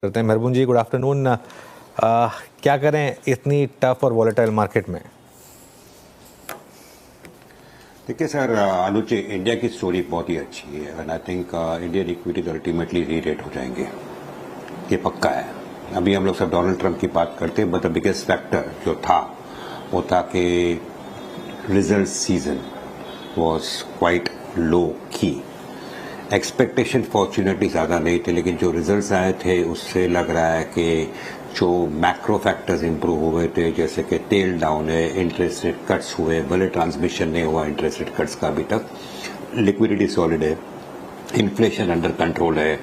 करते हैं। मेहरबून जी, good afternoon. क्या करें इतनी टफ और वॉलेटाइल मार्केट में? देखिए सर, अनुज जी, इंडिया की स्टोरी बहुत ही अच्छी है and I think Indian equities ultimately री रेट हो जाएंगे, ये पक्का है। अभी हम लोग सब डोनाल्ड ट्रंप की बात करते हैं, बट द बिगेस्ट फैक्टर जो था वो था कि result season was quite low key. Expectation fortunately ज़्यादा नहीं थे, लेकिन जो रिजल्ट्स आए थे उससे लग रहा है कि जो मैक्रो फैक्टर्स इंप्रूव हुए थे, जैसे कि तेल डाउन है, इंटरेस्ट रेट कट्स हुए, भले ट्रांसमिशन नहीं हुआ इंटरेस्ट रेट कट्स का अभी तक, लिक्विडिटी सॉलिड है, इन्फ्लेशन अंडर कंट्रोल है,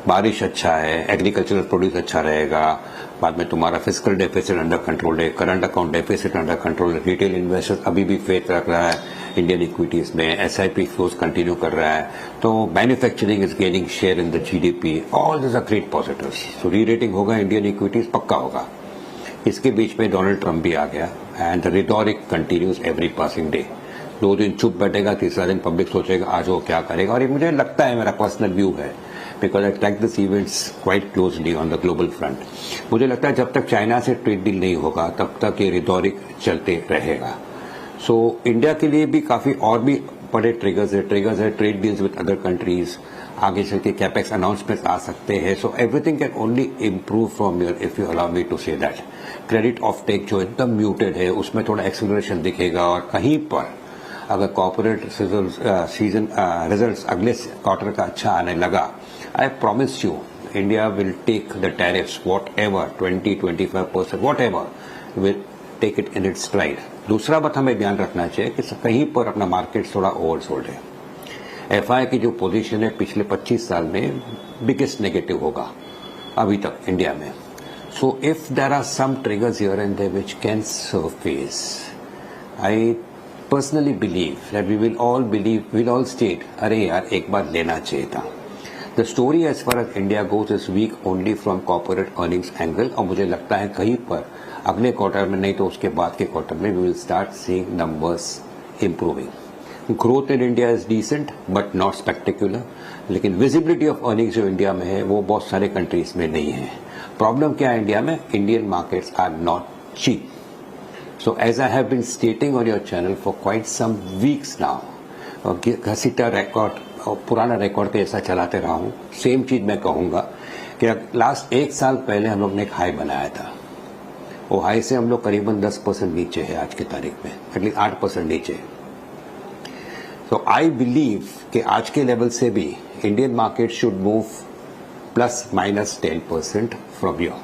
बारिश अच्छा है, एग्रीकल्चरल प्रोड्यूस अच्छा रहेगा, बाद में तुम्हारा फिजिकल डेफिसिट अंडर कंट्रोल है, current account deficit under control है, रिटेल इन्वेस्टर्स अभी भी फेथ रख रहा है इंडियन इक्विटीज में, एसआईपी फ्लोज कंटिन्यू कर रहा है, तो manufacturing is gaining share in the GDP, all this are great positives. So rerating होगा इंडियन इक्विटीज, पक्का होगा। इसके बीच में डोनाल्ड ट्रंप भी आ गया and the rhetoric continues every passing day. 2 दिन चुप बैठेगा, तीसरा दिन पब्लिक सोचेगा आज वो क्या करेगा, और ये मुझे लगता है, मेरा पर्सनल व्यू है, because I track this events quite closely on the global front. मुझे लगता है जब तक चाइना से ट्रेड डील नहीं होगा तब तक ये रिटोरिक चलते रहेगा। सो इंडिया के लिए भी काफी और भी बड़े ट्रिगर्स है trade deals with other countries, आगे चल के कैपेक्स अनाउंसमेंट आ सकते हैं। So everything can only improve from your, if you allow me to say that. Credit offtake जो एकदम म्यूटेड है उसमें थोड़ा एक्सेलरेशन दिखेगा, और कहीं पर अगर कॉर्पोरेट सीजन रिजल्ट्स अगले क्वार्टर का अच्छा आने लगा, I promise you India will take the tariffs whatever 20-25%, whatever, will take it in its stride. दूसरा बात हमें ध्यान रखना चाहिए कि कहीं पर अपना मार्केट थोड़ा ओवरसोल्ड है। एफआई की जो पोजीशन है पिछले 25 साल में बिगेस्ट नेगेटिव होगा अभी तक इंडिया में। So if there are some triggers here and there which can surface, I personally believe that we'll all state, अरे यार एक बार लेना चाहिए था। The story as far as India goes is weak only from corporate earnings angle, और मुझे लगता है कहीं पर अगले क्वार्टर में, नहीं तो उसके बाद के क्वार्टर में, we will start seeing numbers improving. Growth in India is decent but not spectacular, लेकिन विजिबिलिटी ऑफ अर्निंग्स जो इंडिया में है वो बहुत सारे कंट्रीज में नहीं है। प्रॉब्लम क्या है इंडिया में? Indian markets are not cheap. So as I have been stating on your channel for quite some weeks now, घसीटा रिकॉर्ड और पुराना रिकॉर्ड पे ऐसा चलाते रहा हूं, सेम चीज मैं कहूंगा कि लास्ट 1 साल पहले हम लोग ने एक हाई बनाया था, वो हाई से हम लोग करीबन 10% नीचे है आज की तारीख में, एटलीस्ट 8% नीचे। तो आई बिलीव कि आज के लेवल से भी Indian market should move ±10% from your,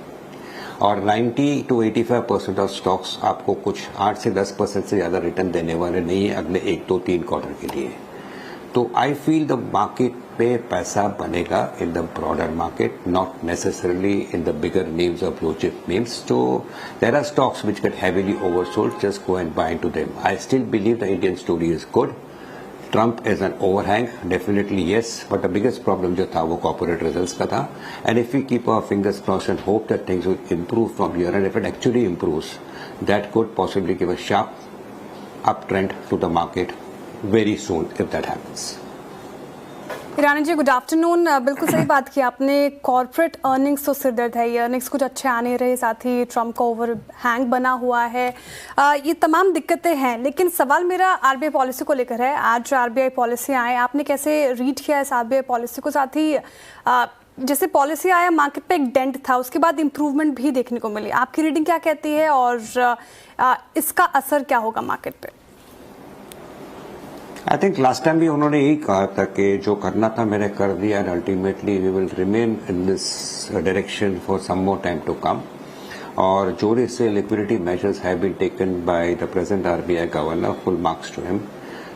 और 90 to 85% ऑफ स्टॉक्स आपको कुछ 8 से 10% से ज्यादा रिटर्न देने वाले नहीं है अगले 1, 2, 3 क्वार्टर के लिए। तो आई फील द मार्केट पे पैसा बनेगा in the broader market, not necessarily in the bigger names और ब्लू चिप नेम्स। तो there are stocks which get heavily oversold, just go and buy into them. I still believe the Indian story is good. Trump is an overhang, definitely yes, but the biggest problem जो था वो corporate results का था, and if we keep our fingers crossed and hope that things will improve from here, and if it actually improves, that could possibly give a sharp uptrend to the market very soon if that happens. Irani ji, good afternoon. बिल्कुल सही बात की आपने, corporate earnings तो सिरदर्द है, ये earnings कुछ अच्छे आने रहे, साथ ही ट्रम्प का ओवर हैंग बना हुआ है, ये तमाम दिक्कतें हैं। लेकिन सवाल मेरा आरबीआई पॉलिसी को लेकर है। आज आरबीआई पॉलिसी आए, आपने कैसे रीड किया इस आरबीआई पॉलिसी को? साथ ही जैसे पॉलिसी आया मार्केट पे एक डेंट था, उसके बाद इम्प्रूवमेंट भी देखने को मिली, आपकी रीडिंग क्या कहती है और इसका असर क्या होगा मार्केट पे? आई थिंक लास्ट टाइम भी उन्होंने यही कहा था कि जो करना था मैंने कर दिया, and ultimately we will remain in this direction for some more time to come. और जोर से liquidity measures have been taken by the present RBI governor, full marks to him.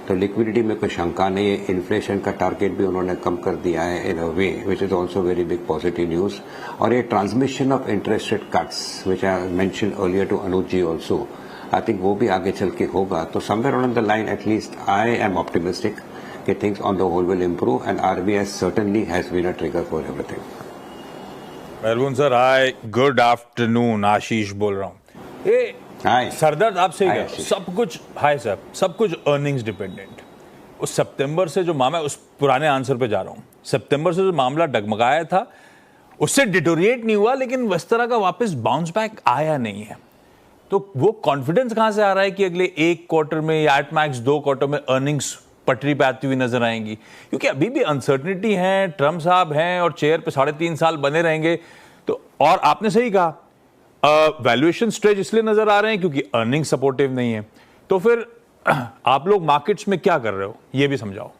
तो लिक्विडिटी में कोई शंका नहीं है। इन्फ्लेशन का टारगेट भी उन्होंने कम कर दिया है in a way which is also very big positive news. और ये transmission of interest rate cuts which I mention earlier to Anuj ji also, I think वो भी आगे चल के होगा। तो somewhere on the line at least I am optimistic कि things on the whole will improve, and RBI certainly has been a trigger for everything. Mehraboon sir, hi, good afternoon, Ashish बोल रहा हूँ। हाय सरदर्द, आपसे क्या सब कुछ, हाय सर, सब कुछ अर्निंग्स डिपेंडेंट। उस सितंबर से जो मामला, उस पुराने आंसर पे जा रहा हूँ, सितंबर से जो मामला डगमगाया था उससे डिटोरिएट नहीं हुआ, लेकिन इस तरह का वापस बाउंस बैक आया नहीं है। तो वो कॉन्फिडेंस कहां से आ रहा है कि अगले एक क्वार्टर में या एट मैक्स 2 क्वार्टर में अर्निंग्स पटरी पे आती हुई नजर आएंगी? क्योंकि अभी भी अनसर्टनिटी है, ट्रम्प साहब हैं और चेयर पे 3.5 साल बने रहेंगे। तो और आपने सही कहा, वैल्यूएशन स्ट्रेच इसलिए नजर आ रहे हैं क्योंकि अर्निंग सपोर्टिव नहीं है। तो फिर आप लोग मार्केट्स में क्या कर रहे हो, ये भी समझाओ।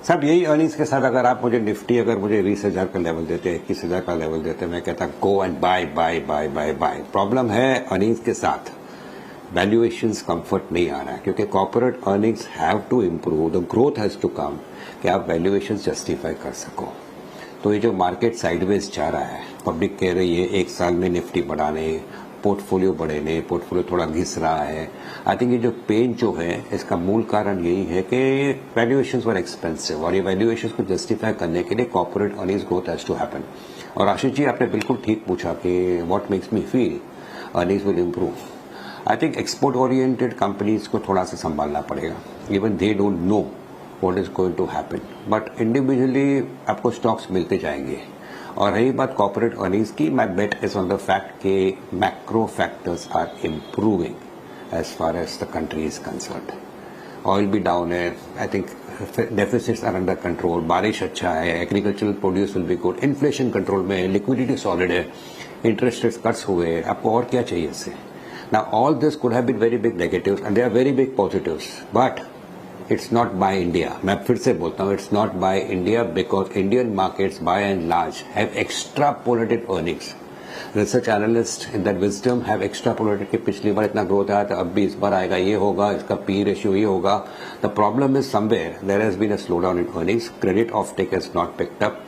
सब यही अर्निंग्स के साथ अगर आप मुझे निफ्टी अगर मुझे 20,000 का लेवल देते, 21,000 का लेवल देते, मैं कहता go and buy buy buy buy buy. Problem है अर्निंग्स के साथ वैल्यूएशंस कंफर्ट नहीं आ रहा है, क्योंकि corporate earnings have to improve, the growth has to come कि आप वैल्यूएशंस जस्टिफाई कर सको। तो ये जो मार्केट साइडवेज जा रहा है, पब्लिक कह रही है 1 साल में निफ्टी बढ़ाने, पोर्टफोलियो बढ़े ने, पोर्टफोलियो थोड़ा घिस रहा है। आई थिंक ये जो पेन जो है इसका मूल कारण यही है कि वैल्यूएशंस वर एक्सपेंसिव, और ये वैल्यूएशंस को जस्टिफाई करने के लिए corporate earnings growth has to happen. और आशीष जी, आपने बिल्कुल ठीक पूछा कि what makes me feel earnings will improve. I think export oriented companies को थोड़ा सा संभालना पड़ेगा, even they don't know what is going to happen, but individually आपको स्टॉक्स मिलते जाएंगे। और रही बात कॉर्पोरेट अर्निंग्स की, my bet is on the fact के macro factors are improving as far as the country is concerned. Oil भी down है, I think deficits are under control, बारिश अच्छा है, agricultural produce will be good, inflation control में है, liquidity solid है, interest rates cuts हुए, आपको और क्या चाहिए इससे? Now all this could have been very big negatives and they are very big positives, but it's not by India. मैं फिर से बोलता हूँ, it's not by India because Indian markets by and large have extrapolated earnings. Research analysts in their wisdom have extrapolated कि पिछली बार इतना growth आया था, अब भी इस बार आएगा, ये होगा, इसका P ratio ये होगा. The problem is somewhere there has been a slowdown in earnings. Credit offtake has not picked up.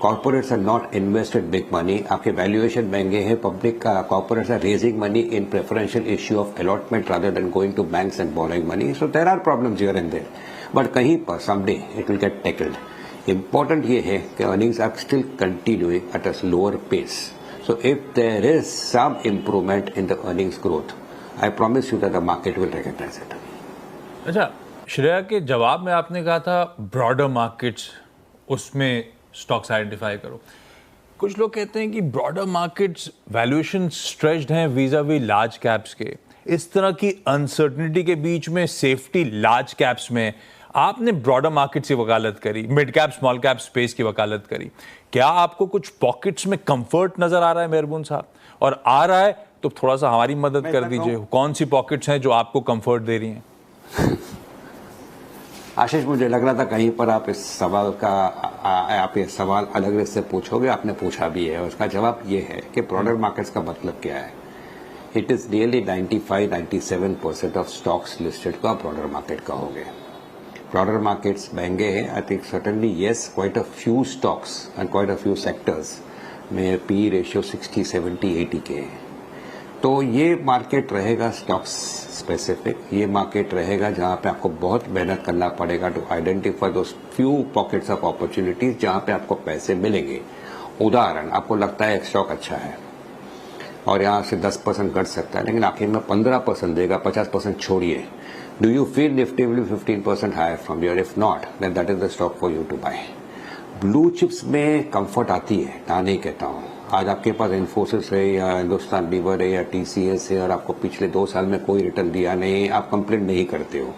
Corporates have not invested big money. आपके वैल्यूएशन महंगे हैं, public corporates are raising money in preferential issue of allotment rather than going to banks and borrowing money. So there are problems here and there. But कहीं पर someday it will get tackled. Important ये है कि earnings are still continuing at a slower pace. So if there is some improvement in the earnings growth, I promise you that the market will recognize it. अच्छा, श्रेया के जवाब में आपने कहा था ब्रॉडर मार्केट्स, उसमें स्टॉक्स आइडेंटिफाई करो। कुछ लोग कहते हैं कि ब्रॉडर मार्केट्स वैल्यूएशन स्ट्रेच्ड हैं वीजा वी लार्ज कैप्स के। इस तरह की अनसर्टनिटी के बीच में सेफ्टी लार्ज कैप्स में, आपने ब्रॉडर मार्केट्स की वकालत करी, mid cap small cap space की वकालत करी। क्या आपको कुछ पॉकेट्स में कंफर्ट नजर आ रहा है मेहरबून साहब? और आ रहा है तो थोड़ा सा हमारी मदद कर दीजिए, कौन सी पॉकेट्स हैं जो आपको कंफर्ट दे रही हैं? आशीष, मुझे लग रहा था कहीं पर आप इस सवाल का आप ये सवाल अलग से पूछोगे, आपने पूछा भी है। उसका जवाब ये है कि ब्रॉडर मार्केट्स का मतलब क्या है। It is really 95-97% of stocks listed को आप ब्रॉडर मार्केट कहोगे। ब्रॉडर मार्केट्स महंगे हैं। I think certainly yes, quite a few stocks and quite a few sectors में पी रेशियो 60, 70, 80 के हैं। तो ये मार्केट रहेगा स्टॉक्स स्पेसिफिक, ये मार्केट रहेगा जहां पे आपको बहुत मेहनत करना पड़ेगा to identify those few pockets of opportunities जहां पे आपको पैसे मिलेंगे। उदाहरण, आपको लगता है एक स्टॉक अच्छा है और यहां से 10% घट सकता है, लेकिन आखिर में 15% देगा, 50% छोड़िए। Do you feel Nifty will 15% higher from your? If not, then that is the stock for you to buy. Blue chips में कंफर्ट आती है, ना नहीं कहता हूं। आज आपके पास इन्फोसिस है या हिंदुस्तान लीवर है या टीसीएस है और आपको पिछले 2 साल में कोई रिटर्न दिया नहीं, आप कंप्लेंट नहीं करते हो।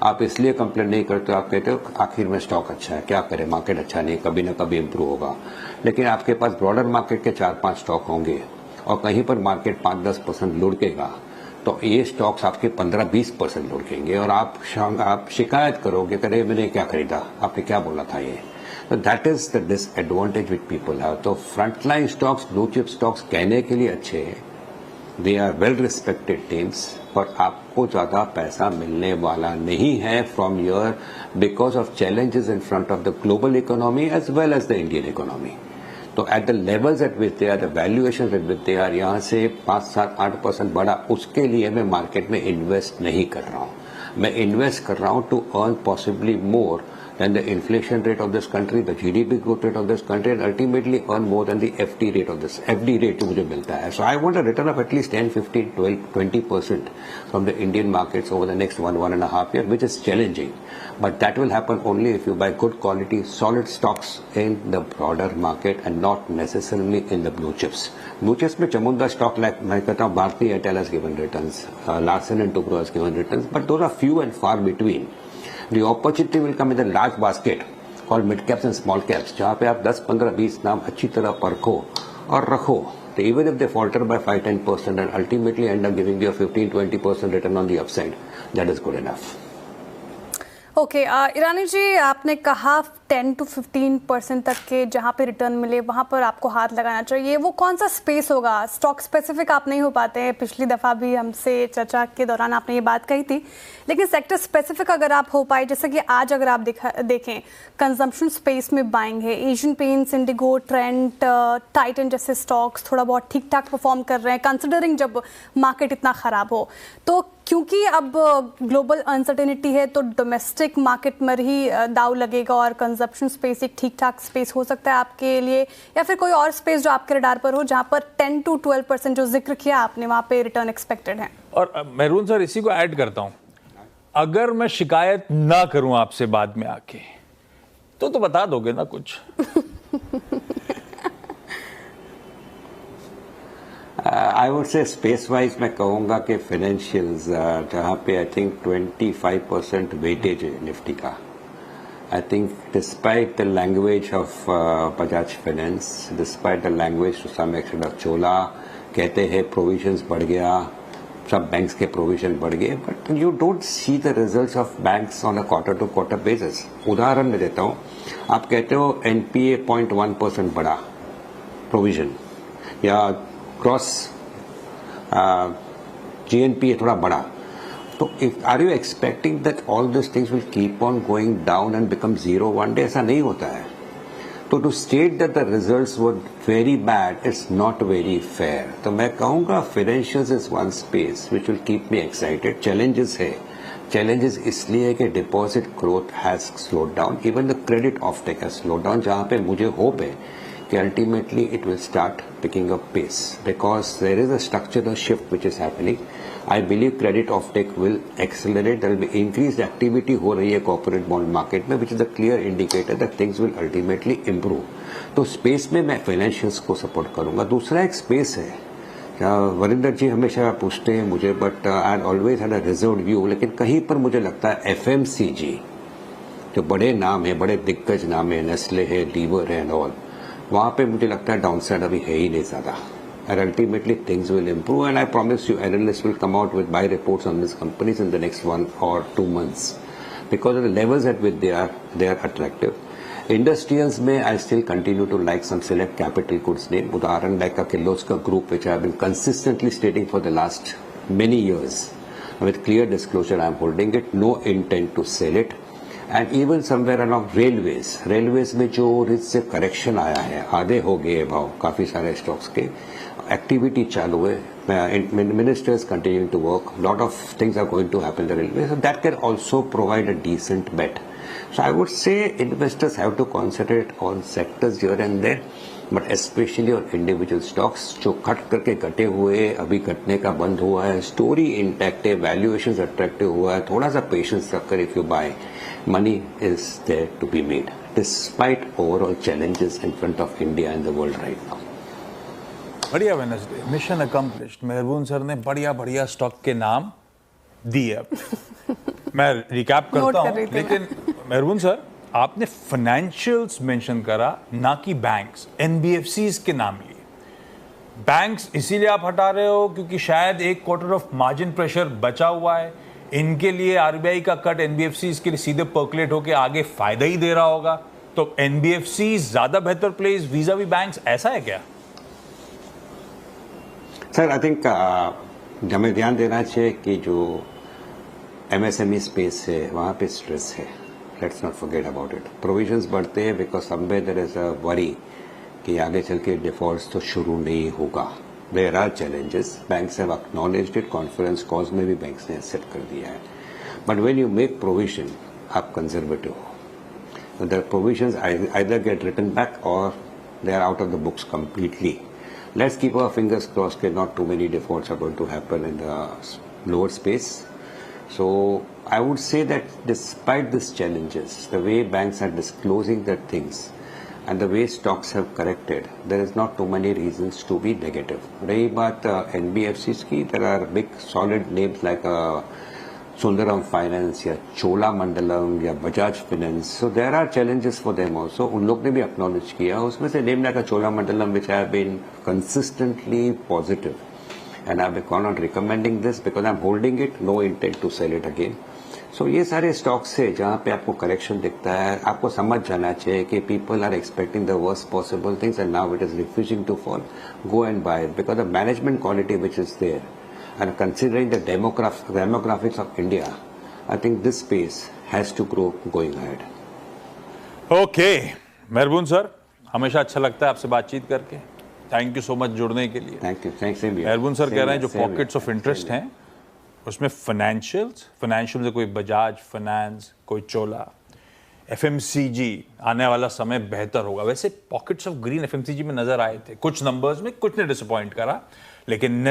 आप इसलिए कंप्लेंट नहीं करते हो, आप कहते हो आखिर में स्टॉक अच्छा है, क्या करें, मार्केट अच्छा नहीं, कभी ना कभी इंप्रूव होगा। लेकिन आपके पास ब्रॉडर मार्केट के 4-5 स्टॉक होंगे और कहीं पर मार्केट 5-10% लुढ़केगा, तो ये स्टॉक्स आपके 15-20% लुढ़केंगे और आप शिकायत करोगे, अरे मैंने क्या खरीदा, आपने क्या बोला था ये। So that is the disadvantage which people have. तो frontline stocks, blue chip stocks कहने के लिए अच्छे हैं, they are well respected names, पर आपको ज्यादा पैसा मिलने वाला नहीं है from here because of challenges in front of the global economy as well as the Indian economy. तो at the levels at which they are, the valuations at which they are, यहाँ से 5-7-8% बढ़ा, उसके लिए मैं मार्केट में invest नहीं कर रहा हूँ। मैं इन्वेस्ट कर रहा हूँ to earn possibly more than the inflation rate of this country, the GDP growth rate of this country, and ultimately earn more than the FD rate of this FD rate जो मुझे मिलता है. So I want a return of at least 10, 15, 12, 20% from the Indian markets over the next 1.5 years, which is challenging. But that will happen only if you buy good quality, solid stocks in the broader market and not necessarily in the blue chips. Blue chips में चमुंदा stock like मैं कहता हूँ Bharti Airtel has given returns, Larsen and Toubro has given returns, but those are few and far between. The opportunity will come in the large basket called mid caps and small caps, जहाँ पे आप 10, 15, 20 नाम अच्छी तरह परखो और रखो. So even if they falter by 5-10% and ultimately end up giving you a 15-20% return on the upside, that is good enough. Okay Irani ji, आपने कहा 10 to 15% तक के जहाँ पे रिटर्न मिले वहाँ पर आपको हाथ लगाना चाहिए. वो कौन सा स्पेस होगा? स्टॉक स्पेसिफिक आप नहीं हो पाते हैं, पिछली दफ़ा भी हमसे चर्चा के दौरान आपने ये बात कही थी, लेकिन सेक्टर स्पेसिफिक अगर आप हो पाए, जैसे कि आज अगर आप देखें कंजम्पशन स्पेस में बाइंग है, Asian paints, Indigo, Trent, Titan जैसे स्टॉक्स थोड़ा बहुत ठीक ठाक परफॉर्म कर रहे हैं कंसिडरिंग जब मार्केट इतना ख़राब हो. तो क्योंकि अब ग्लोबल अनसर्टेनिटी है तो डोमेस्टिक मार्केट में ही दाव लगेगा और कंजप्शन स्पेस एक ठीक ठाक स्पेस हो सकता है आपके लिए, या फिर कोई और स्पेस जो आपके रडार पर हो जहां पर 10 to 12% जो जिक्र किया आपने वहां पे रिटर्न एक्सपेक्टेड है. और मेहरून सर इसी को ऐड करता हूं, अगर मैं शिकायत ना करूं आपसे बाद में आके तो बता दोगे ना कुछ? I would say space wise मैं कहूँगा कि फाइनेंशियल्स जहाँ पे आई थिंक 25% वेटेज है निफ्टी का. I think despite the language of Bajaj finance, despite the language to some extent of Chola, कहते हैं प्रोविजंस बढ़ गया, सब बैंक्स के प्रोविजन बढ़ गए, but you don't see the results of banks on a quarter to quarter basis. उदाहरण मैं देता हूँ, आप कहते हो एनपीए 0.1% बढ़ा प्रोविजन, या क्रॉस जीएनपी थोड़ा बढ़ा, तो are you expecting that all this things will keep on going down and become zero one day? ऐसा नहीं होता है. तो to state that the results were very bad it's not very fair. तो मैं कहूँगा financials is one space which will keep me excited. Challenges है, challenges इसलिए कि deposit growth has slowed down, even the credit offtake has slowed down, जहाँ पे मुझे hope है कि ultimately it will start picking up pace because there is a structural shift which is happening. I believe credit offtake will accelerate. There will be increased activity हो रही है corporate bond market में, which is a clear indicator that things will ultimately improve. तो space में मैं financials को support करूँगा. दूसरा एक space है, वरिंदर जी हमेशा पूछते हैं मुझे, but I always had a reserved view, लेकिन कहीं पर मुझे लगता है FMCG जो बड़े नाम है, बड़े दिग्गज नाम है, नेस्ले है, लीवर है एंड ऑल, वहाँ पे मुझे लगता है डाउनसाइड अभी है ही नहीं ज़्यादा. And ultimately things will improve, and I promise you analysts will come out with buy reports on these companies in the next 1 or 2 months because of the levels at which they are attractive. Industrials में I still continue to like some select capital goods name. उदाहरण like a Kirloskar Group which I have been consistently stating for the last many years. With clear disclosure I am holding it, no intent to sell it. And even somewhere along railways में जो risk से correction आया है, आधे हो गए भाव काफ़ी सारे स्टॉक्स के, एक्टिविटी चालू है, ministers continuing to work, lot of things are going to happen in the railway, so that can also provide a decent bet. So I would say investors have to concentrate on sectors here and there, but specially on individual stocks जो खट करके घटे हुए, अभी घटने का बंद हुआ है, स्टोरी इंटैक्ट है, वैल्यूएशन अट्रैक्टिव हुआ है, थोड़ा सा पेशेंस रखकर if you buy, money is there to be made despite overall challenges in front of India and the world right now. बढ़िया वेडनेसडे, मिशन अकम्प्लिश्ड. मेहरबून सर ने बढ़िया बढ़िया स्टॉक के नाम दिए. मैं रिकैप करता हूँ, लेकिन मेहरबून सर आपने फाइनेंशियल्स मेंशन करा, ना कि बैंक्स, एनबीएफसीज के नाम लिए. बैंक्स इसीलिए आप हटा रहे हो क्योंकि शायद एक क्वार्टर ऑफ मार्जिन प्रेशर बचा हुआ है, इनके लिए आरबीआई का कट एनबीएफसी के लिए सीधे पर्कुलेट होकर आगे फायदा ही दे रहा होगा, तो एनबीएफसी ज्यादा बेहतर प्लेस वीजा वी बैंक्स, ऐसा है क्या? सर आई थिंक हमें ध्यान देना चाहिए कि जो एमएसएमई स्पेस है वहाँ पे स्ट्रेस है. Let's not forget about it. Provisions बढ़ते हैं because somewhere there is a worry कि आगे चल के डिफॉल्ट्स तो शुरू नहीं होगा. There are challenges. Banks have acknowledged it. Conference calls में भी banks ने accept कर दिया है. But when you make provision, आप conservative हो. the provisions either get written back or they are out of the books completely. Let's keep our fingers crossed that not too many defaults are going to happen in the lower space. So I would say that despite these challenges, the way banks are disclosing their things and the way stocks have corrected, there is not too many reasons to be negative. रही बात NBFCs की, there are big solid names like Sundaram Finance या Cholamandalam या Bajaj Finance. So there are challenges for them also. उन लोग ने भी acknowledge किया. उसमें से name like Cholamandalam which have been consistently positive. And I've gone on recommending this because I'm holding it, no intent to sell it again. So ये सारे stocks है जहाँ पे आपको correction दिखता है, आपको समझ जाना चाहिए कि people are expecting the worst possible things and now it is refusing to fall. Go and buy it because the management quality which is there. And considering the demographics of India, I think this space has to grow going ahead. Okay Mehraboon sir, हमेशा अच्छा लगता है आपसे बातचीत करके. Thank you so much जुड़ने के लिए. Thank you. Thanks, same here. मेहरबून सर कह रहे हैं जो Same here. Pockets of interest हैं उसमें फाइनेंशियल से कोई बजाज फाइनेंस, कोई चोला, एफएमसीजी आने वाला समय बेहतर होगा. वैसे पॉकेट्स ऑफ ग्रीन एफएमसीजी में नजर आए थे कुछ नंबर्स में, कुछ ने डिसअपॉइंट करा, लेकिन